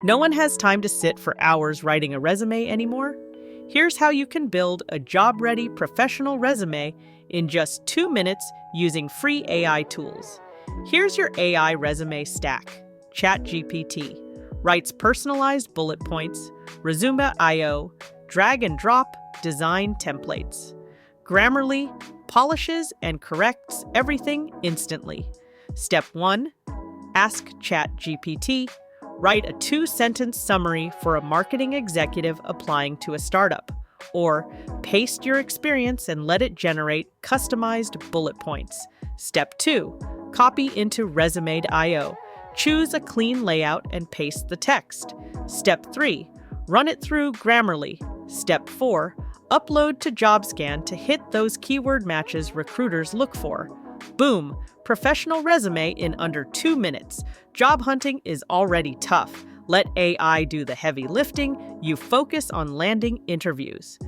No one has time to sit for hours writing a resume anymore. Here's how you can build a job-ready professional resume in just 2 minutes using free AI tools. Here's your AI resume stack. ChatGPT writes personalized bullet points, Resumake.io, drag and drop design templates. Grammarly polishes and corrects everything instantly. Step 1. Ask ChatGPT. Write a 2-sentence summary for a marketing executive applying to a startup. Or paste your experience and let it generate customized bullet points. Step 2. Copy into Resumake.io. Choose a clean layout and paste the text. Step 3. Run it through Grammarly. Step 4. Upload to Jobscan to hit those keyword matches recruiters look for. Boom! Professional resume in under 2 minutes. Job hunting is already tough. Let AI do the heavy lifting. You focus on landing interviews.